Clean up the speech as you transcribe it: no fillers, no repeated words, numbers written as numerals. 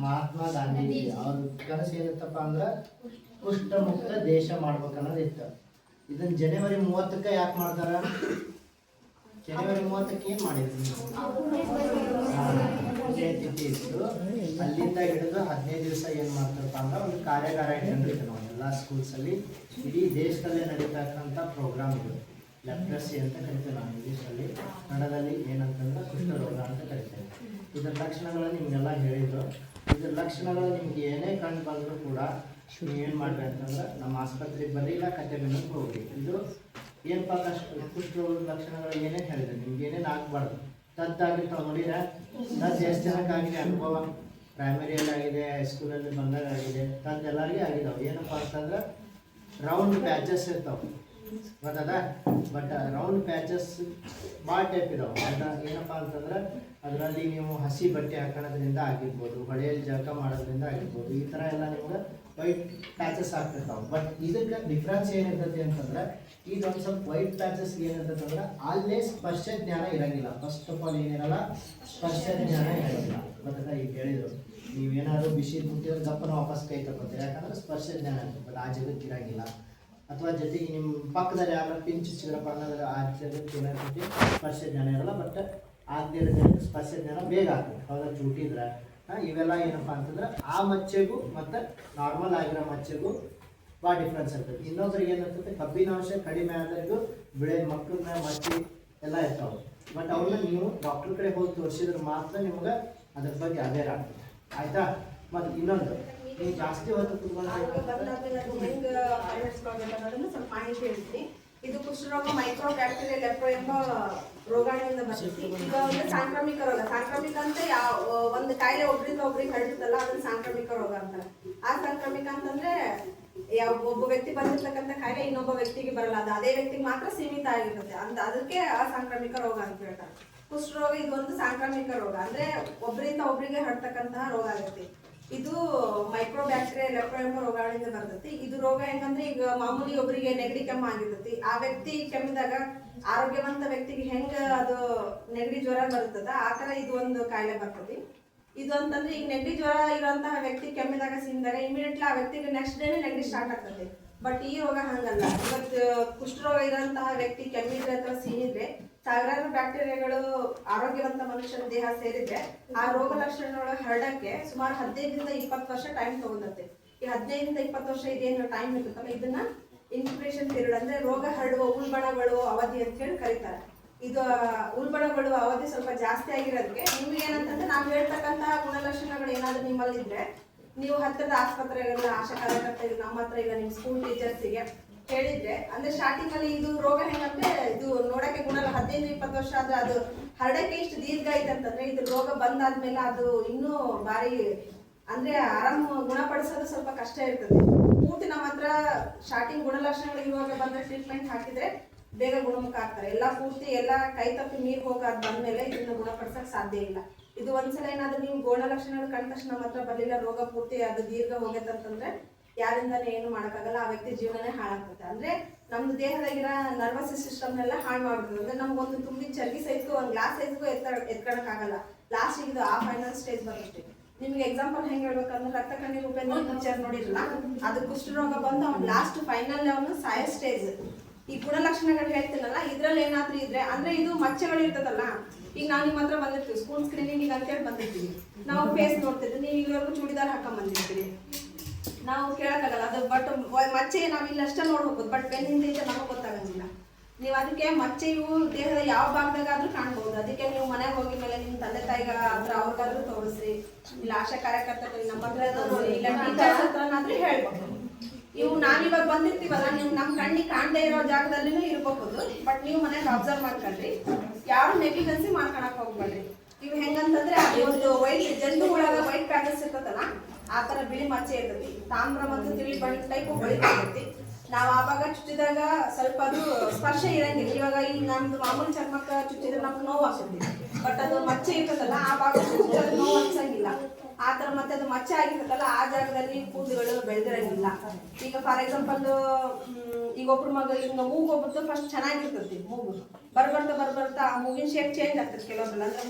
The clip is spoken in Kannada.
ಮಹಾತ್ಮ ಗಾಂಧೀಜಿ ಅವ್ರ ಕನಸು ಏನಿತ್ತಪ್ಪ ಅಂದ್ರೆ ಕುಷ್ಠ ಮುಕ್ತ ದೇಶ ಮಾಡ್ಬೇಕನ್ನೋದು ಇತ್ತು. ಇದನ್ನ ಜನವರಿ 30ಕ್ಕೆ ಯಾಕೆ ಮಾಡ್ತಾರ? ಜನವರಿ 30ಕ್ಕೆ ಏನು ಮಾಡಿದ್ರು? ತಿಥಿ ಇತ್ತು. ಅಲ್ಲಿಂದ ಹಿಡಿದು 15 ದಿವಸ ಏನು ಮಾಡ್ತಾರಪ್ಪ ಅಂದ್ರೆ ಒಂದು ಕಾರ್ಯಾಗಾರ ಇಟ್ಕೊಂಡಿರ್ತೀವಿ ನಾವು ಎಲ್ಲ ಸ್ಕೂಲ್ಸಲ್ಲಿ. ಇಡೀ ದೇಶದಲ್ಲೇ ನಡೀತಕ್ಕಂಥ ಪ್ರೋಗ್ರಾಮ್ ಇದು. ಲೆಪ್ರಸಿ ಅಂತ ಕರಿತೀವಿ ನಾವು ಇಂಗ್ಲೀಷಲ್ಲಿ, ಕನ್ನಡದಲ್ಲಿ ಏನಂತಂದ್ರೆ ಕುಷ್ಠರೋಗ ಅಂತ ಕರಿತೇವೆ. ಇದರ ಲಕ್ಷಣಗಳು ನಿಮಗೆಲ್ಲ ಹೇಳಿದ್ರು. ಇದರ ಲಕ್ಷಣಗಳು ನಿಮ್ಗೆ ಏನೇ ಕಂಡು ಬಂದರೂ ಕೂಡ ನೀವು ಏನು ಮಾಡ್ರಿ ಅಂತಂದ್ರೆ ನಮ್ಮ ಆಸ್ಪತ್ರೆಗೆ ಬರ್ರಿ, ಇಲ್ಲ ಕತೆ ಬೆನ್ನಕ್ಕೆ ಹೋಗ್ರಿ. ಇದು ಏನಪ್ಪ ಕುಷ್ಠರೋಗದ ಲಕ್ಷಣಗಳು ಏನೇನು ಹೇಳಿದ್ರು, ನಿಮ್ಗೆ ಏನೇನು ಆಗಬಾರ್ದು. ತದ್ದಾಗಿರ್ತಾವೆ ನೋಡಿರ, ತದ್ದು ಎಷ್ಟು ಜನಕ್ಕಾಗಿದೆ ಅನುಭವ? ಪ್ರೈಮರಿಯಲ್ಲಿ ಆಗಿದೆ, ಹೈಸ್ಕೂಲಲ್ಲಿ ಬಂದಾಗ ಆಗಿದೆ, ತದ್ದು ಎಲ್ಲರಿಗೂ ಆಗಿದಾವೆ. ಏನಪ್ಪ ಅಂತಂದ್ರೆ ರೌಂಡ್ ಪ್ಯಾಚಸ್ ಇರ್ತಾವೆ, ಗೊತ್ತದ? ಬಟ್ ರೌಂಡ್ ಪ್ಯಾಚಸ್ ಭಾಳ ಟೈಪ್ ಇದಾವೆ. ಏನಪ್ಪ ಅಂತಂದ್ರೆ ಅದರಲ್ಲಿ ನೀವು ಹಸಿ ಬಟ್ಟೆ ಹಾಕೋದ್ರಿಂದ ಆಗಿರ್ಬೋದು, ಹೊಳೆಯಲ್ಲಿ ಜಳಕ ಮಾಡೋದ್ರಿಂದ ಆಗಿರ್ಬೋದು, ಈ ಥರ ಎಲ್ಲ ನಿಮ್ಗೆ ವೈಟ್ ಪ್ಯಾಚಸ್ ಆಗ್ತಿರ್ತಾವೆ. ಬಟ್ ಇದಕ್ಕೆ ಡಿಫ್ರೆನ್ಸ್ ಏನಿರ್ತೈತಿ ಅಂತಂದ್ರೆ ಇದೊಂದು ಸ್ವಲ್ಪ ವೈಟ್ ಪ್ಯಾಚಸ್ ಏನಿರ್ತೈತೆ ಅಂದ್ರೆ ಅಲ್ಲೇ ಸ್ಪರ್ಶ ಜ್ಞಾನ ಇರಂಗಿಲ್ಲ. ಫಸ್ಟ್ ಆಫ್ ಆಲ್ ಏನಿರಲ್ಲ, ಸ್ಪರ್ಶ ಜ್ಞಾನ ಇರಂಗಿಲ್ಲ. ಗೊತ್ತಾ? ಈಗ ಹೇಳಿದ್ರು, ನೀವೇನಾದ್ರು ಬಿಸಿ ಮುಟ್ಟಿದ್ರೆ ಗಪ್ಪನ ವಾಪಸ್ ಕೈ ತಗೋತೀರಿ, ಯಾಕಂದ್ರೆ ಸ್ಪರ್ಶ ಜ್ಞಾನ ಇರ್ತದೆ. ಬಟ್ ಆ ಜಗಕ್ಕೆ ಇರಂಗಿಲ್ಲ. ಅಥವಾ ಜೊತೆಗೆ ನಿಮ್ಮ ಪಕ್ಕದಲ್ಲಿ ಯಾರು ಪಿಂಚ್ ಚಿತ್ರಪ್ಪ ಅನ್ನೋದ್ರೆ ಆ ಜಗಕ್ಕೆ ಏನಾಗ್ತೈತಿ, ಸ್ಪರ್ಶ ಜ್ಞಾನ ಇರಲ್ಲ. ಬಟ್ ಆಗದೇ ಇರೋದ್ರಿಂದ ಸ್ಪರ್ಶ ಜ್ಞಾನ ಬೇಗ ಆಗ್ತದೆ. ಹೌದಾ? ಚೂಟಿದ್ರೆ ಇವೆಲ್ಲ ಏನಪ್ಪ ಅಂತಂದ್ರೆ ಆ ಮಚ್ಚೆಗೂ ಮತ್ತು ನಾರ್ಮಲ್ ಆಗಿರೋ ಮಚ್ಚೆಗೂ ಭಾಳ ಡಿಫ್ರೆನ್ಸ್ ಇರ್ತದೆ. ಇನ್ನೊಬ್ರಿಗೆ ಏನಿರ್ತದೆ, ಕಬ್ಬಿನಾಂಶ ಕಡಿಮೆ ಆದ್ರಿಗೂ ಬಿಳೆ ಮಕ್ಕಳ ಮೇಲೆ ಮಚ್ಚಿ ಎಲ್ಲ ಇರ್ತಾವೆ. ಬಟ್ ಅವ್ರನ್ನ ನೀವು ಡಾಕ್ಟರ್ ಕಡೆ ಹೋಗಿ ತೋರಿಸಿದ್ರೆ ಮಾತ್ರ ನಿಮ್ಗೆ ಅದ್ರ ಬಗ್ಗೆ ಅವೇರ್ ಆಗ್ತದೆ. ಆಯಿತಾ? ಮತ್ತು ಇನ್ನೊಂದು, ನೀವು ಜಾಸ್ತಿ ಹೊತ್ತು ಸ್ವಲ್ಪ ಮಾಹಿತಿ ಹೇಳ್ತೀನಿ. ಇದು ಕುಷ್ಠರೋಗ ಮೈಕ್ರೋ ಬ್ಯಾಕ್ಟೀರಿಯಾ ಲೆಪ್ರೋ ಎಂಬ ರೋಗಾಣುವಿಂದ ಬರ್ತದೆ. ಈಗ ಒಂದು ಸಾಂಕ್ರಾಮಿಕ ರೋಗ. ಸಾಂಕ್ರಾಮಿಕ ಅಂತ ಒಂದು ಕಾಯಿಲೆ ಒಬ್ರಿಂದ ಒಬ್ರಿಗೆ ಹರಡುತ್ತಲ್ಲ, ಅದನ್ನ ಸಾಂಕ್ರಾಮಿಕ ರೋಗ ಅಂತಾರೆ. ಆ ಸಾಂಕ್ರಾಮಿಕ ಅಂತಂದ್ರೆ ಒಬ್ಬ ವ್ಯಕ್ತಿ ಬಂದಿರ್ತಕ್ಕಂಥ ಕಾಯಿಲೆ ಇನ್ನೊಬ್ಬ ವ್ಯಕ್ತಿಗೆ ಬರಲ್ಲ, ಅದು ಅದೇ ವ್ಯಕ್ತಿಗೆ ಮಾತ್ರ ಸೀಮಿತ ಆಗಿರುತ್ತೆ ಅಂತ, ಅದಕ್ಕೆ ಅಸಾಂಕ್ರಾಮಿಕ ರೋಗ ಅಂತ ಹೇಳ್ತಾರೆ. ಕುಷ್ಠರೋಗ ಇದು ಒಂದು ಸಾಂಕ್ರಾಮಿಕ ರೋಗ, ಅಂದ್ರೆ ಒಬ್ಬರಿಂದ ಒಬ್ಬರಿಗೆ ಹರಡ್ತಕ್ಕಂತಹ ರೋಗ ಆಗುತ್ತೆ. ಇದು ಮೈಕ್ರೋ ಬ್ಯಾಕ್ಟೀರಿಯಾ ಲೆಪ್ರೋ ಎಂಬ ರೋಗಾಣುವಿಂದ ಬರ್ತೈತಿ. ಇದು ರೋಗ ಹೆಂಗಂದ್ರೆ, ಈಗ ಮಾಮೂಲಿ ಒಬ್ಬರಿಗೆ ನೆಗಡಿ ಕೆಮ್ಮು ಆಗಿರ್ತೈತಿ, ಆ ವ್ಯಕ್ತಿ ಕೆಮ್ಮಿದಾಗ ಆರೋಗ್ಯವಂತ ವ್ಯಕ್ತಿಗೆ ಹೆಂಗ ಅದು ನೆಗಡಿ ಜ್ವರ ಬರ್ತದ, ಆ ತರ ಇದು ಒಂದು ಕಾಯಿಲೆ ಬರ್ತೈತಿ. ಇದು ಅಂತಂದ್ರೆ ಈಗ ನೆಗಡಿ ಜ್ವರ ಇರುವಂತಹ ವ್ಯಕ್ತಿ ಕೆಮ್ಮಿದಾಗ ಸಿಂದಾಗ ಇಮಿಡಿಯೇಟ್ಲಿ ಆ ವ್ಯಕ್ತಿಗೆ ನೆಕ್ಸ್ಟ್ ಡೇನೆ ನೆಗಡಿ ಸ್ಟಾರ್ಟ್ ಆಗ್ತದೆ. ಬಟ್ ಈ ರೋಗ ಹಂಗಲ್ಲ. ಇವತ್ತು ಕುಷ್ಠರೋಗ ಇರುವಂತಹ ವ್ಯಕ್ತಿ ಕೆಮ್ಮಿದ್ರೆ ಅಥವಾ ಸೀನಿದ್ರೆ ಸಾವಿರಾರು ಬ್ಯಾಕ್ಟೀರಿಯಾಗಳು ಆರೋಗ್ಯವಂತ ಮನುಷ್ಯನ ದೇಹ ಸೇರಿದ್ರೆ ಆ ರೋಗ ಲಕ್ಷಣಗಳು ಹರಡಕ್ಕೆ ಸುಮಾರು 15ರಿಂದ 20 ವರ್ಷ ಟೈಮ್ ತಗೊಂಡತ್ತೆ. ಈ 15ರಿಂದ 20 ವರ್ಷ ಇದೇನು ಟೈಮ್ ಇರುತ್ತಲ್ಲ, ಇದನ್ನ ಇನ್ಕ್ಯುಬೇಷನ್ ಪೀರಿಯಡ್ ಅಂದ್ರೆ ರೋಗ ಹರಡುವ ಉಲ್ಬಣಗಳು ಅವಧಿ ಅಂತ ಹೇಳಿ ಕರೀತಾರೆ. ಇದು ಉಲ್ಬಣಗೊಳ್ಳುವ ಅವಧಿ ಸ್ವಲ್ಪ ಜಾಸ್ತಿ ಆಗಿರೋದಕ್ಕೆ ನಿಮ್ಗೆ ಏನಂತಂದ್ರೆ ನಾವು ಹೇಳ್ತಕ್ಕಂತಹ ಗುಣಲಕ್ಷಣಗಳು ಏನಾದ್ರು ನಿಮ್ಮಲ್ಲಿ ಇದ್ರೆ ನೀವು ಹತ್ತಿರದ ಆಸ್ಪತ್ರೆಗಳ ಆಶಾ ಕಾರ್ಯಕರ್ತರಿಗೆ, ನಮ್ಮ ಹತ್ರ ಇಲ್ಲ ನಿಮ್ಮ ಸ್ಕೂಲ್ ಟೀಚರ್ಸಿಗೆ ಹೇಳಿದ್ರೆ, ಅಂದ್ರೆ ಸ್ಟಾರ್ಟಿಂಗ್ ಅಲ್ಲಿ ಇದು ರೋಗ ಹೆಂಗಂದ್ರೆ ಇದು ನೋಡಕ್ಕೆ ಗುಣಲ್ಲ. 15-20 ವರ್ಷ ಆದ್ರೆ ಅದು ಹರಡಕ್ಕೆ ಇಷ್ಟು ದೀರ್ಘ ಐತೆ ಅಂತಂದ್ರೆ ಇದು ರೋಗ ಬಂದಾದ್ಮೇಲೆ ಅದು ಇನ್ನೂ ಭಾರಿ ಅಂದ್ರೆ ಆರಾಮ್ ಗುಣಪಡಿಸೋದು ಸ್ವಲ್ಪ ಕಷ್ಟ ಇರ್ತದೆ. ಪೂರ್ತಿ ನಮ್ಮ ಹತ್ರ ಸ್ಟಾರ್ಟಿಂಗ್ ಗುಣಲಕ್ಷಣಗಳು ಇರುವಾಗ ಬಂದ್ರೆ ಟ್ರೀಟ್ಮೆಂಟ್ ಹಾಕಿದ್ರೆ ಬೇಗ ಗುಣಮುಖ ಆಗ್ತಾರೆ. ಎಲ್ಲ ಪೂರ್ತಿ ಎಲ್ಲ ಕೈ ತಪ್ಪಿ ನೀರು ಹೋಗೋದು ಬಂದ್ಮೇಲೆ ಇದನ್ನ ಗುಣಪಡಿಸಕ್ ಸಾಧ್ಯ ಇಲ್ಲ. ಇದು ಒಂದ್ಸಲ ಏನಾದ್ರೂ ನೀವು ಗುಣಲಕ್ಷಣಗಳು ಕಂಡ ತಕ್ಷಣ ನಮ್ಮ ಹತ್ರ ಬರಲಿಲ್ಲ, ರೋಗ ಪೂರ್ತಿ ಅದು ದೀರ್ಘ ಹೋಗೈತಂತಂದ್ರೆ ಯಾರಿಂದಾನೇ ಏನು ಮಾಡೋಕ್ಕಾಗಲ್ಲ, ಆ ವ್ಯಕ್ತಿ ಜೀವನನೇ ಹಾಳಾಗ್ತದೆ. ಅಂದ್ರೆ ನಮ್ದು ದೇಹದಾಗಿರೋ ನರ್ವಸ್ ಸಿಸ್ಟಮ್ನೆಲ್ಲ ಹಾಳು ಮಾಡ್ಬಿಡ್ತದೆ. ಅಂದ್ರೆ ನಮ್ಗೊಂದು ತುಂಬಿದ ಚರ್ಗಿ ಸೈಜ್ಗೂ ಒಂದು ಗ್ಲಾಸ್ ಸೈಜ್ಗೂ ಎತ್ಕೊಳಕ್ಕಾಗಲ್ಲ. ಲಾಸ್ಟಿಗೆ ಇದು ಆ ಫೈನಲ್ ಸ್ಟೇಜ್ ಬರುತ್ತೆ. ನಿಮ್ಗೆ ಎಕ್ಸಾಂಪಲ್ ಹೆಂಗ್ ಹೇಳ್ಬೇಕಂದ್ರೆ ರಕ್ತ ಕಣ್ಣೀರು ಉಪೇಂದ್ರ ಪಿಕ್ಚರ್ ನೋಡಿರಲ್ಲ, ಅದು ಕುಷ್ಠರೋಗ ಬಂದು ಅವ್ನು ಲಾಸ್ಟ್ ಫೈನಲ್ ಅವನು ಸಾಯೋ ಸ್ಟೇಜ್. ಈ ಗುಣಲಕ್ಷಣಗಳು ಹೇಳ್ತೀನಲ್ಲ, ಇದ್ರಲ್ಲಿ ಏನಾದ್ರೂ ಇದ್ರೆ ಅಂದ್ರೆ ಇದು ಮಚ್ಚೆಗಳು ಇರ್ತದಲ್ಲ. ಈಗ ನಾವು ನಿಮ್ಮ ಹತ್ರ ಬಂದಿರ್ತೀವಿ ಸ್ಕೂಲ್ ಸ್ಕ್ರೀನಿಂಗ್ ಅಂತೇಳಿ ಬಂದಿರ್ತೀವಿ, ನಾವು ಫೇಸ್ ನೋಡ್ತಿದ್ವಿ, ನೀವು ಇಲ್ಲಿವರೆಗೂ ಚೂಡಿದಾರ್ ಹಾಕೊಂಡ್ ಬಂದಿರ್ತೀವಿ, ನಾವು ಕೇಳಕ್ಕಾಗಲ್ಲ ಅದು. ಬಟ್ ಮಚ್ಚೆ ನಾವು ಇಲ್ಲಿ ಅಷ್ಟೇ ನೋಡ್ಬೋದು, ಬಟ್ ಬೆನ್ನಿಂದ ಇದೆ ನಮಗೆ ಗೊತ್ತಾಗಂಗಿಲ್ಲ. ನೀವು ಅದಕ್ಕೆ ಮಚ್ಚೆಯು ದೇಹದ ಯಾವ ಭಾಗದಾಗಾದ್ರೂ ಕಾಣ್ಬಹುದು. ಅದಕ್ಕೆ ನೀವು ಮನೆಗೆ ಹೋಗಿ ಮೇಲೆ ನಿಮ್ಮ ತಂದೆ ತಾಯಿಗ ಹತ್ರ ಅವ್ರಿಗಾದ್ರೂ ತೋರಿಸ್ರಿ, ಇಲ್ಲ ಆಶಾ ಕಾರ್ಯಕರ್ತರಿಗೆ ನಮ್ಮ ಹತ್ರ ನೋಡಿ, ಇಲ್ಲ ಟೀಚರ್ಸ್ ಹತ್ರನಾದ್ರೂ ಹೇಳ್ಬೋದು. ಇವು ನಾವಿವಾಗ ಬಂದಿರ್ತೀವಲ್ಲ, ನೀವು ನಮ್ಮ ಕಣ್ಣಿಗೆ ಕಾಣದೇ ಇರೋ ಜಾಗದಲ್ಲಿನೂ ಇರ್ಬಹುದು. ಬಟ್ ನೀವು ಮನೆಗೆ ಅಬ್ಸರ್ವ್ ಮಾಡ್ಕೊಳ್ರಿ, ಯಾರು ನೆಗ್ಲಿಜೆನ್ಸಿ ಮಾಡ್ಕೊಳಕ್ ಹೋಗ್ಬೇಡ್ರಿ. ಇವು ಹೆಂಗಂತಂದ್ರೆ ಅದು ಒಂದು ವೈಟ್ ಜಂತು ಒಳಗ ವೈಟ್ ಪ್ಯಾಟರ್ನ್ಸ್ ಇರ್ತದಲ್ಲ, ಆ ತರ ಬಿಳಿ ಮಚ್ಚೆ ಇರ್ತೈತಿ. ತಾಮ್ರ ಮತ್ತು ತಿಳಿ ಬಣ್ಣ ಟೈಪ್ ಹೊಳಿತೈತಿ. ನಾವು ಆವಾಗ ಚುಚ್ಚಿದಾಗ ಸ್ವಲ್ಪ ಅದು ಸ್ಪರ್ಶ ಇರಂಗಿಲ್ಲ. ಇವಾಗ ಈ ನಮ್ದು ಮಾಮೂಲಿ ಚರ್ಮಕ್ಕೆ ಚುಚ್ಚಿದ್ರೆ ನಮ್ಗೆ ನೋವು ಆಗ್ತೈತಿ, ಬಟ್ ಅದು ಮಚ್ಚೆ ಇರ್ತದಲ್ಲ ಆ ಭಾಗ ಚುಚ್ಚಿದ್ರೆ ನೋವು ಅನ್ಸಂಗಿಲ್ಲ. ಆ ತರ ಮತ್ತೆ ಅದು ಮಚ್ಚೆ ಆಗಿರ್ತದಲ್ಲ ಆ ಜಾಗದಲ್ಲಿ ಕೂದಲುಗಳು ಬೆಳೆದಿರಂಗಿಲ್ಲ. ಈಗ ಫಾರ್ ಎಕ್ಸಾಂಪಲ್ ಈಗ ಒಬ್ರು ಮಗ ಈಗ ಮೂಗು ಒಬ್ಬತ್ತು ಫಸ್ಟ್ ಚೆನ್ನಾಗಿರ್ತೈತಿ, ಮೂಗು ಬರ್ಬರ್ತಾ ಆ ಮೂಗಿನ ಶೇಪ್ ಚೇಂಜ್ ಆಗ್ತದೆ ಕೆಲವೊಬ್ಬರು. ಅಂದ್ರೆ